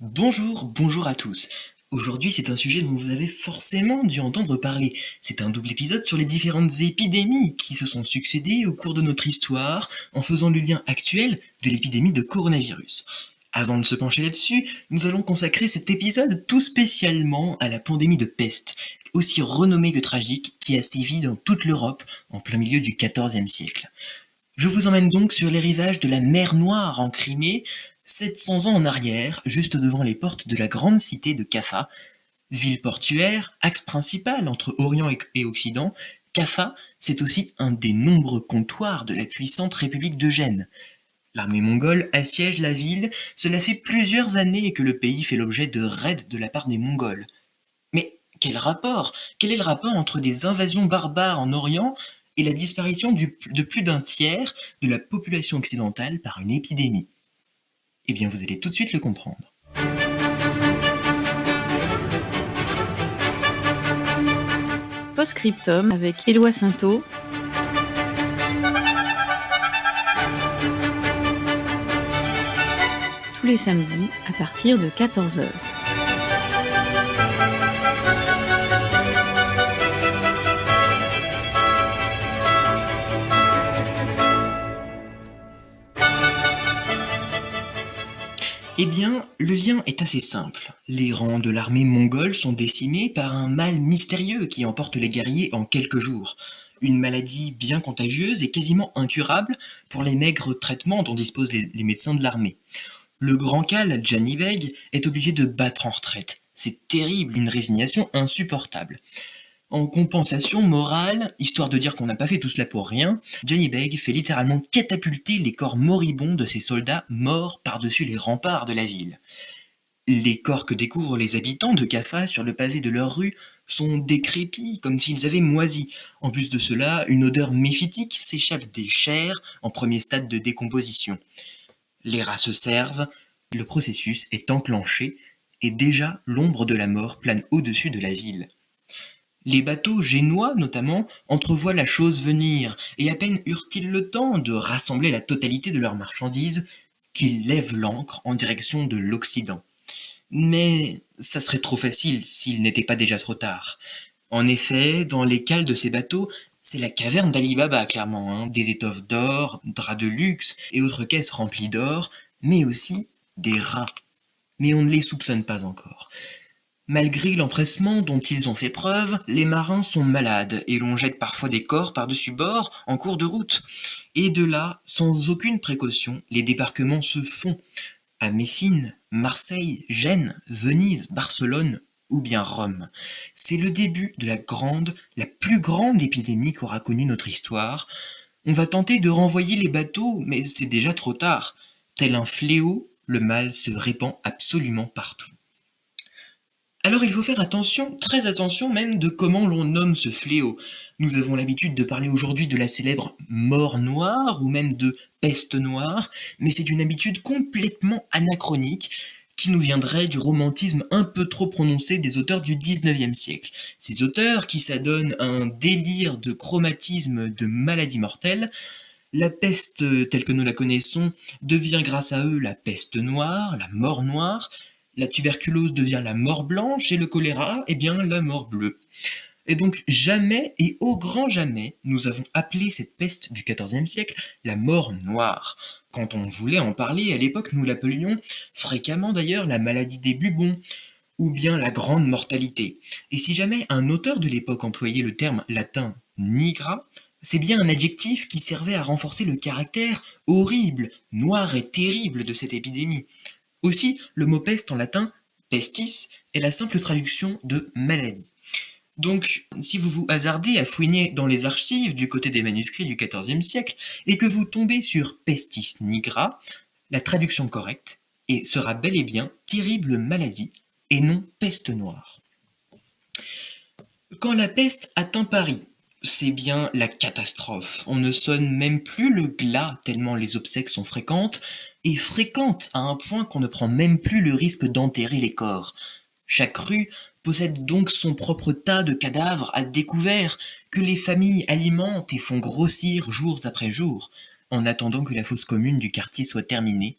Bonjour à tous. Aujourd'hui, c'est un sujet dont vous avez forcément dû entendre parler. C'est un double épisode sur les différentes épidémies qui se sont succédées au cours de notre histoire en faisant le lien actuel de l'épidémie de coronavirus. Avant de se pencher là-dessus, nous allons consacrer cet épisode tout spécialement à la pandémie de peste, aussi renommée que tragique, qui a sévi dans toute l'Europe en plein milieu du XIVe siècle. Je vous emmène donc sur les rivages de la mer Noire en Crimée, 700 ans en arrière, juste devant les portes de la grande cité de Kaffa. Ville portuaire, axe principal entre Orient et Occident, Kaffa, c'est aussi un des nombreux comptoirs de la puissante République de Gênes. L'armée mongole assiège la ville, cela fait plusieurs années que le pays fait l'objet de raids de la part des Mongols. Mais quel rapport? Quel est le rapport entre des invasions barbares en Orient et la disparition de plus d'un tiers de la population occidentale par une épidémie? Eh bien, vous allez tout de suite le comprendre. Post-scriptum avec Éloi Sainteau. Tous les samedis à partir de 14h. Eh bien, le lien est assez simple. Les rangs de l'armée mongole sont décimés par un mal mystérieux qui emporte les guerriers en quelques jours. Une maladie bien contagieuse et quasiment incurable pour les maigres traitements dont disposent les médecins de l'armée. Le grand Khal, Djani Beg, est obligé de battre en retraite. C'est terrible, une résignation insupportable. En compensation morale, histoire de dire qu'on n'a pas fait tout cela pour rien, Djani Beg fait littéralement catapulter les corps moribonds de ses soldats morts par-dessus les remparts de la ville. Les corps que découvrent les habitants de Kaffa sur le pavé de leur rue sont décrépits, comme s'ils avaient moisi. En plus de cela, une odeur méphitique s'échappe des chairs en premier stade de décomposition. Les rats se servent, le processus est enclenché, et déjà l'ombre de la mort plane au-dessus de la ville. Les bateaux génois, notamment, entrevoient la chose venir, et à peine eurent-ils le temps de rassembler la totalité de leurs marchandises qu'ils lèvent l'ancre en direction de l'Occident. Mais ça serait trop facile s'il n'était pas déjà trop tard. En effet, dans les cales de ces bateaux, c'est la caverne d'Ali Baba, clairement, des étoffes d'or, draps de luxe et autres caisses remplies d'or, mais aussi des rats. Mais on ne les soupçonne pas encore. Malgré l'empressement dont ils ont fait preuve, les marins sont malades et l'on jette parfois des corps par-dessus bord en cours de route. Et de là, sans aucune précaution, les débarquements se font. À Messine, Marseille, Gênes, Venise, Barcelone ou bien Rome. C'est le début de la plus grande épidémie qu'aura connue notre histoire. On va tenter de renvoyer les bateaux, mais c'est déjà trop tard. Tel un fléau, le mal se répand absolument partout. Alors il faut faire attention, très attention même, de comment l'on nomme ce fléau. Nous avons l'habitude de parler aujourd'hui de la célèbre mort noire ou même de peste noire, mais c'est une habitude complètement anachronique qui nous viendrait du romantisme un peu trop prononcé des auteurs du XIXe siècle. Ces auteurs qui s'adonnent à un délire de chromatisme de maladie mortelle. La peste telle que nous la connaissons devient grâce à eux la peste noire, la mort noire. La tuberculose devient la mort blanche et le choléra, la mort bleue. Et donc jamais et au grand jamais, nous avons appelé cette peste du XIVe siècle la mort noire. Quand on voulait en parler, à l'époque, nous l'appelions fréquemment d'ailleurs la maladie des bubons, ou bien la grande mortalité. Et si jamais un auteur de l'époque employait le terme latin nigra, c'est bien un adjectif qui servait à renforcer le caractère horrible, noir et terrible de cette épidémie. Aussi, le mot peste en latin, pestis, est la simple traduction de maladie. Donc, si vous vous hasardez à fouiner dans les archives du côté des manuscrits du XIVe siècle et que vous tombez sur pestis nigra, la traduction correcte sera bel et bien terrible maladie et non peste noire. Quand la peste atteint Paris, c'est bien la catastrophe. On ne sonne même plus le glas tellement les obsèques sont fréquentes, et fréquentes à un point qu'on ne prend même plus le risque d'enterrer les corps. Chaque rue possède donc son propre tas de cadavres à découvert que les familles alimentent et font grossir jours après jours, en attendant que la fosse commune du quartier soit terminée.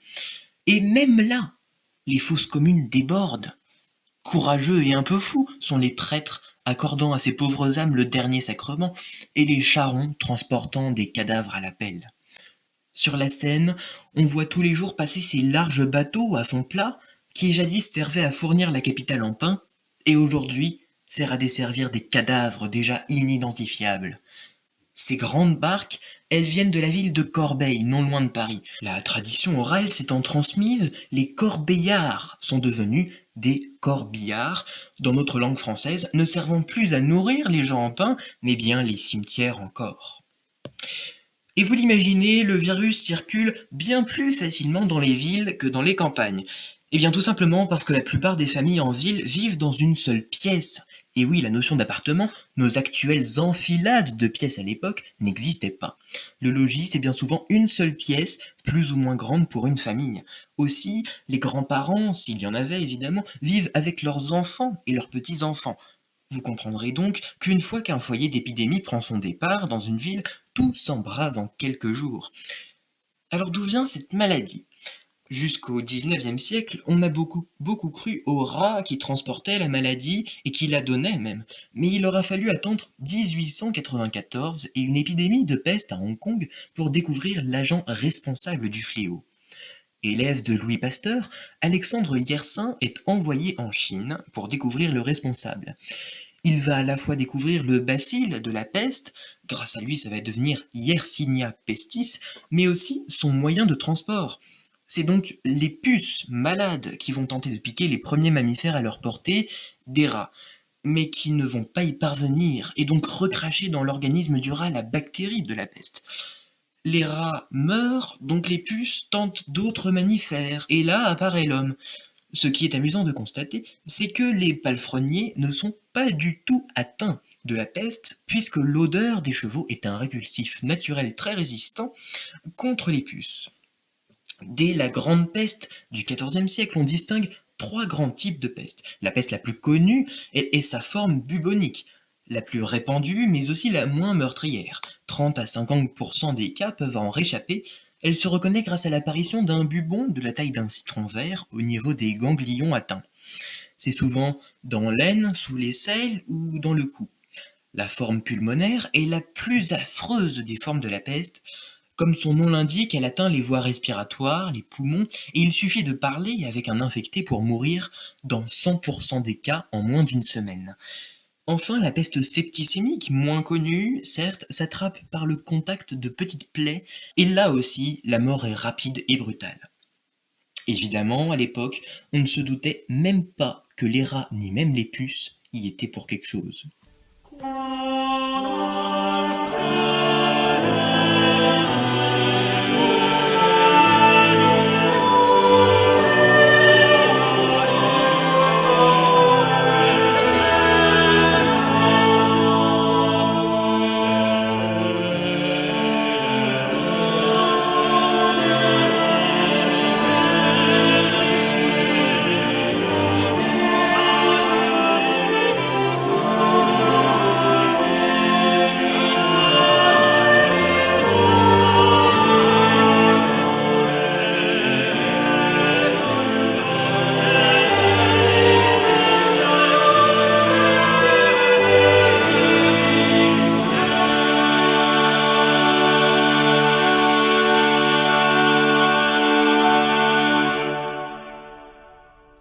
Et même là, les fosses communes débordent. Courageux et un peu fous sont les prêtres accordant à ces pauvres âmes le dernier sacrement, et les charrons transportant des cadavres à la pelle. Sur la Seine, on voit tous les jours passer ces larges bateaux à fond plat qui jadis servaient à fournir la capitale en pain, et aujourd'hui sert à desservir des cadavres déjà inidentifiables. Ces grandes barques, elles viennent de la ville de Corbeil, non loin de Paris. La tradition orale s'étant transmise, les corbeillards sont devenus des corbillards, dans notre langue française, ne servant plus à nourrir les gens en pain, mais bien les cimetières encore. Et vous l'imaginez, le virus circule bien plus facilement dans les villes que dans les campagnes. Eh bien tout simplement parce que la plupart des familles en ville vivent dans une seule pièce. Et oui, la notion d'appartement, nos actuelles enfilades de pièces à l'époque, n'existait pas. Le logis, c'est bien souvent une seule pièce, plus ou moins grande pour une famille. Aussi, les grands-parents, s'il y en avait évidemment, vivent avec leurs enfants et leurs petits-enfants. Vous comprendrez donc qu'une fois qu'un foyer d'épidémie prend son départ dans une ville, tout s'embrase en quelques jours. Alors d'où vient cette maladie ? Jusqu'au XIXe siècle, on a beaucoup cru aux rats qui transportaient la maladie et qui la donnaient même. Mais il aura fallu attendre 1894 et une épidémie de peste à Hong Kong pour découvrir l'agent responsable du fléau. Élève de Louis Pasteur, Alexandre Yersin est envoyé en Chine pour découvrir le responsable. Il va à la fois découvrir le bacille de la peste, grâce à lui ça va devenir Yersinia pestis, mais aussi son moyen de transport. C'est donc les puces malades qui vont tenter de piquer les premiers mammifères à leur portée, des rats, mais qui ne vont pas y parvenir et donc recracher dans l'organisme du rat la bactérie de la peste. Les rats meurent, donc les puces tentent d'autres mammifères, et là apparaît l'homme. Ce qui est amusant de constater, c'est que les palefreniers ne sont pas du tout atteints de la peste, puisque l'odeur des chevaux est un répulsif naturel très résistant contre les puces. Dès la grande peste du XIVe siècle, on distingue 3 grands types de peste. La peste la plus connue est sa forme bubonique, la plus répandue, mais aussi la moins meurtrière. 30 à 50% des cas peuvent en réchapper. Elle se reconnaît grâce à l'apparition d'un bubon de la taille d'un citron vert au niveau des ganglions atteints. C'est souvent dans l'aine, sous l'aisselle ou dans le cou. La forme pulmonaire est la plus affreuse des formes de la peste. Comme son nom l'indique, elle atteint les voies respiratoires, les poumons, et il suffit de parler avec un infecté pour mourir dans 100% des cas en moins d'une semaine. Enfin, la peste septicémique, moins connue, certes, s'attrape par le contact de petites plaies, et là aussi, la mort est rapide et brutale. Évidemment, à l'époque, on ne se doutait même pas que les rats, ni même les puces, y étaient pour quelque chose.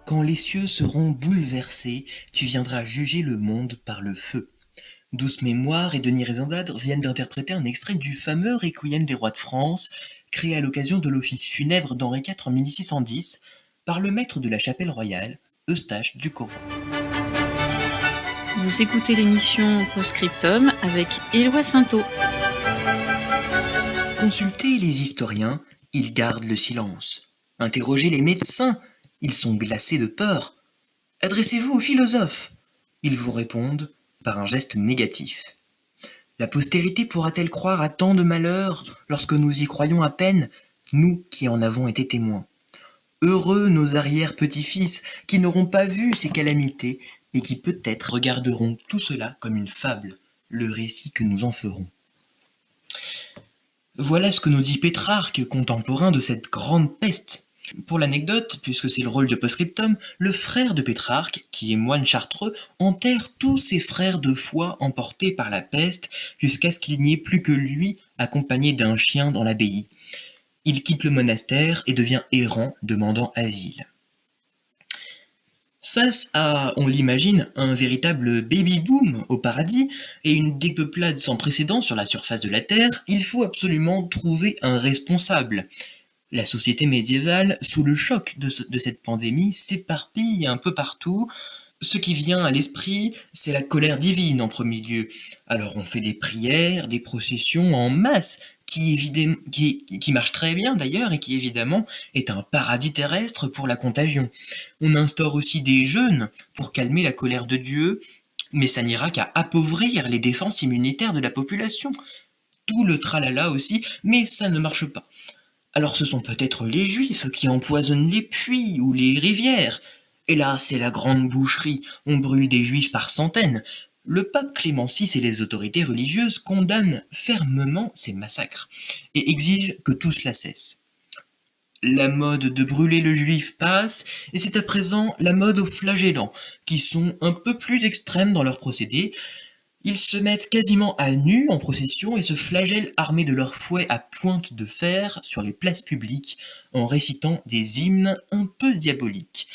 Quand les cieux seront bouleversés, tu viendras juger le monde par le feu. Douce Mémoire et Denis Rezendade viennent d'interpréter un extrait du fameux Requiem des rois de France, créé à l'occasion de l'office funèbre d'Henri IV en 1610, par le maître de la chapelle royale, Eustache du Coron. Vous écoutez l'émission Postscriptum avec Éloi Sainteau. Consultez les historiens, ils gardent le silence. Interrogez les médecins, ils sont glacés de peur. Adressez-vous aux philosophes. Ils vous répondent par un geste négatif. La postérité pourra-t-elle croire à tant de malheurs lorsque nous y croyons à peine, nous qui en avons été témoins ? Heureux nos arrière-petits-fils qui n'auront pas vu ces calamités et qui peut-être regarderont tout cela comme une fable, le récit que nous en ferons. Voilà ce que nous dit Pétrarque, contemporain de cette grande peste. Pour l'anecdote, puisque c'est le rôle de post-scriptum, le frère de Pétrarque, qui est moine chartreux, enterre tous ses frères de foi emportés par la peste jusqu'à ce qu'il n'y ait plus que lui accompagné d'un chien dans l'abbaye. Il quitte le monastère et devient errant, demandant asile. Face à, on l'imagine, un véritable baby-boom au paradis et une dépeuplade sans précédent sur la surface de la Terre, il faut absolument trouver un responsable. La société médiévale, sous le choc de cette pandémie, s'éparpille un peu partout. Ce qui vient à l'esprit, c'est la colère divine en premier lieu. Alors on fait des prières, des processions en masse, qui marchent très bien d'ailleurs et qui évidemment est un paradis terrestre pour la contagion. On instaure aussi des jeûnes pour calmer la colère de Dieu, mais ça n'ira qu'à appauvrir les défenses immunitaires de la population. Tout le tralala aussi, mais ça ne marche pas. Alors ce sont peut-être les Juifs qui empoisonnent les puits ou les rivières. Et là, c'est la grande boucherie, on brûle des Juifs par centaines. Le pape Clément VI et les autorités religieuses condamnent fermement ces massacres et exigent que tout cela cesse. La mode de brûler le juif passe, et c'est à présent la mode aux flagellants, qui sont un peu plus extrêmes dans leurs procédés. Ils se mettent quasiment à nu en procession et se flagellent armés de leurs fouets à pointe de fer sur les places publiques en récitant des hymnes un peu diaboliques.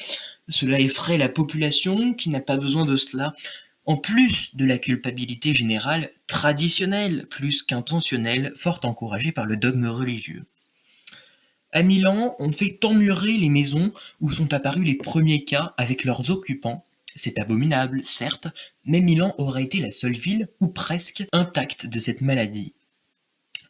Cela effraie la population qui n'a pas besoin de cela, en plus de la culpabilité générale traditionnelle plus qu'intentionnelle, fort encouragée par le dogme religieux. À Milan, on fait emmurer les maisons où sont apparus les premiers cas avec leurs occupants. C'est abominable, certes, mais Milan aurait été la seule ville, ou presque, intacte de cette maladie.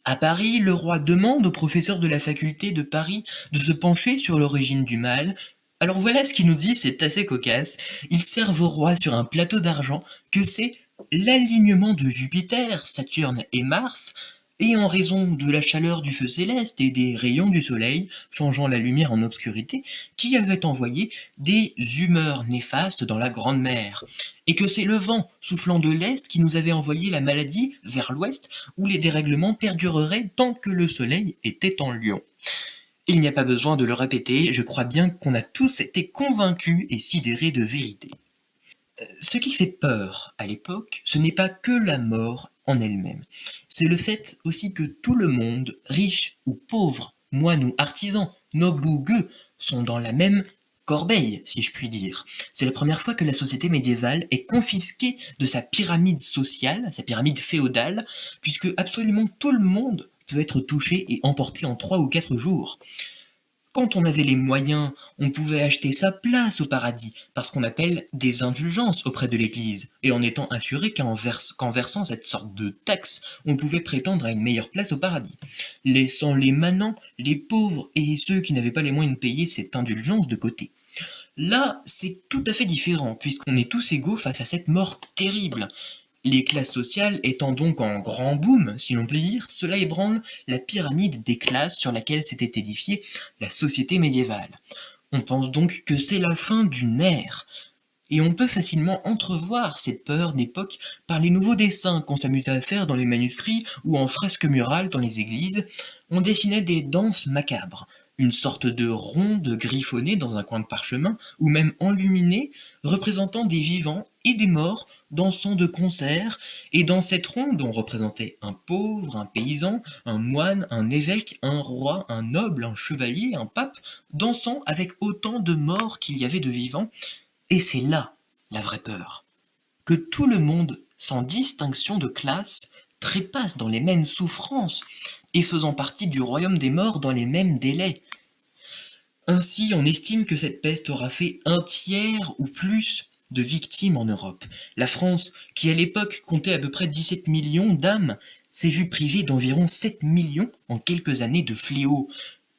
À Paris, le roi demande aux professeurs de la faculté de Paris de se pencher sur l'origine du mal. Alors voilà ce qu'il nous dit, c'est assez cocasse. Ils servent au roi sur un plateau d'argent que c'est l'alignement de Jupiter, Saturne et Mars, et en raison de la chaleur du feu céleste et des rayons du soleil, changeant la lumière en obscurité, qui avait envoyé des humeurs néfastes dans la Grande Mer, et que c'est le vent soufflant de l'Est qui nous avait envoyé la maladie vers l'Ouest, où les dérèglements perdureraient tant que le soleil était en lion. Il n'y a pas besoin de le répéter, je crois bien qu'on a tous été convaincus et sidérés de vérité. Ce qui fait peur à l'époque, ce n'est pas que la mort en elle-même. C'est le fait aussi que tout le monde, riche ou pauvre, moine ou artisan, noble ou gueux, sont dans la même corbeille, si je puis dire. C'est la première fois que la société médiévale est confisquée de sa pyramide sociale, sa pyramide féodale, puisque absolument tout le monde peut être touché et emporté en 3 ou 4 jours. Quand on avait les moyens, on pouvait acheter sa place au paradis, par ce qu'on appelle des indulgences auprès de l'Église, et en étant assuré qu'en versant cette sorte de taxe, on pouvait prétendre à une meilleure place au paradis, laissant les manants, les pauvres et ceux qui n'avaient pas les moyens de payer cette indulgence de côté. Là, c'est tout à fait différent, puisqu'on est tous égaux face à cette mort terrible. Les classes sociales étant donc en grand boom, si l'on peut dire, cela ébranle la pyramide des classes sur laquelle s'était édifiée la société médiévale. On pense donc que c'est la fin d'une ère, et on peut facilement entrevoir cette peur d'époque par les nouveaux dessins qu'on s'amusait à faire dans les manuscrits ou en fresques murales dans les églises. On dessinait des danses macabres, une sorte de ronde griffonnée dans un coin de parchemin, ou même enluminée, représentant des vivants et des morts dansant de concert, et dans cette ronde on représentait un pauvre, un paysan, un moine, un évêque, un roi, un noble, un chevalier, un pape, dansant avec autant de morts qu'il y avait de vivants. Et c'est là la vraie peur, que tout le monde, sans distinction de classe, trépasse dans les mêmes souffrances, et faisant partie du royaume des morts dans les mêmes délais. Ainsi, on estime que cette peste aura fait 1/3 ou plus de victimes en Europe. La France, qui à l'époque comptait à peu près 17 millions d'âmes, s'est vue privée d'environ 7 millions en quelques années de fléau.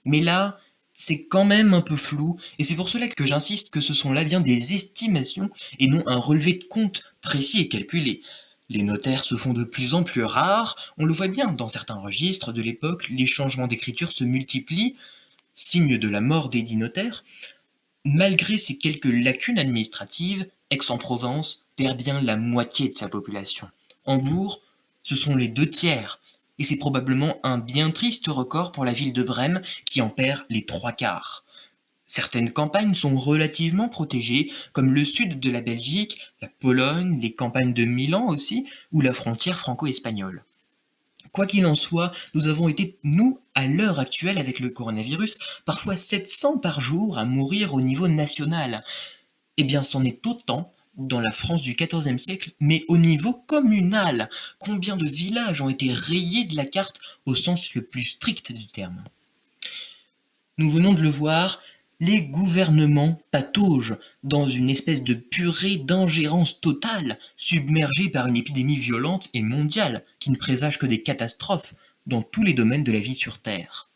Mais là, c'est quand même un peu flou, et c'est pour cela que j'insiste que ce sont là bien des estimations et non un relevé de compte précis et calculé. Les notaires se font de plus en plus rares, on le voit bien dans certains registres de l'époque, les changements d'écriture se multiplient, signe de la mort des dits notaires. Malgré ces quelques lacunes administratives, Aix-en-Provence perd bien la moitié de sa population. Hambourg, ce sont les 2/3, et c'est probablement un bien triste record pour la ville de Brême qui en perd les 3/4. Certaines campagnes sont relativement protégées, comme le sud de la Belgique, la Pologne, les campagnes de Milan aussi, ou la frontière franco-espagnole. Quoi qu'il en soit, nous avons été, nous, à l'heure actuelle avec le coronavirus, parfois 700 par jour à mourir au niveau national. Eh bien, c'en est autant dans la France du XIVe siècle, mais au niveau communal. Combien de villages ont été rayés de la carte au sens le plus strict du terme? Nous venons de le voir, les gouvernements pataugent dans une espèce de purée d'ingérence totale, submergés par une épidémie violente et mondiale qui ne présage que des catastrophes dans tous les domaines de la vie sur Terre.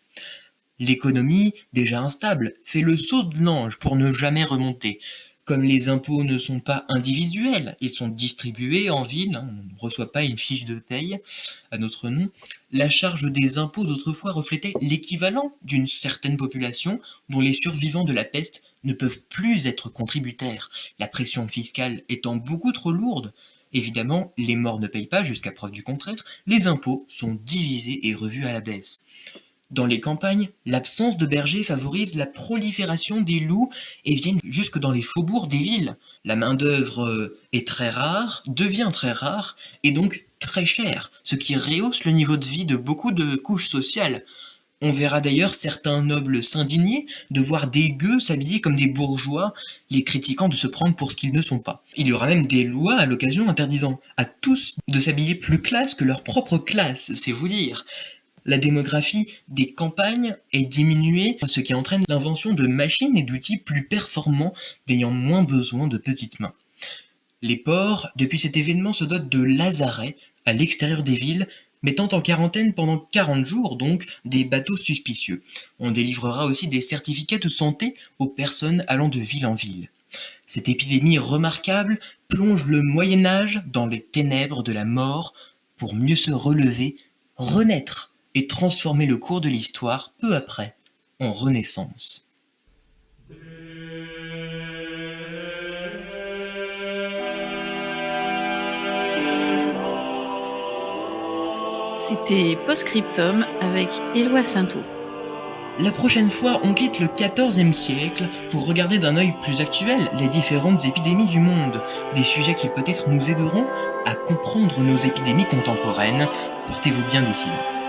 L'économie, déjà instable, fait le saut de l'ange pour ne jamais remonter. Comme les impôts ne sont pas individuels, ils sont distribués en ville, on ne reçoit pas une fiche de paye à notre nom, la charge des impôts d'autrefois reflétait l'équivalent d'une certaine population dont les survivants de la peste ne peuvent plus être contributaires, la pression fiscale étant beaucoup trop lourde. Évidemment, les morts ne payent pas jusqu'à preuve du contraire, les impôts sont divisés et revus à la baisse. Dans les campagnes, l'absence de bergers favorise la prolifération des loups et viennent jusque dans les faubourgs des villes. La main-d'œuvre est très rare, devient très rare, et donc très chère, ce qui rehausse le niveau de vie de beaucoup de couches sociales. On verra d'ailleurs certains nobles s'indigner de voir des gueux s'habiller comme des bourgeois, les critiquant de se prendre pour ce qu'ils ne sont pas. Il y aura même des lois à l'occasion interdisant à tous de s'habiller plus classe que leur propre classe, c'est vous dire. La démographie des campagnes est diminuée, ce qui entraîne l'invention de machines et d'outils plus performants, n'ayant moins besoin de petites mains. Les ports, depuis cet événement, se dotent de lazarets à l'extérieur des villes, mettant en quarantaine pendant 40 jours, donc, des bateaux suspicieux. On délivrera aussi des certificats de santé aux personnes allant de ville en ville. Cette épidémie remarquable plonge le Moyen-Âge dans les ténèbres de la mort pour mieux se relever, renaître et transformer le cours de l'histoire peu après en renaissance. C'était Postscriptum avec Éloi Sainteau. La prochaine fois, on quitte le XIVe siècle pour regarder d'un œil plus actuel les différentes épidémies du monde, des sujets qui peut-être nous aideront à comprendre nos épidémies contemporaines. Portez-vous bien d'ici là.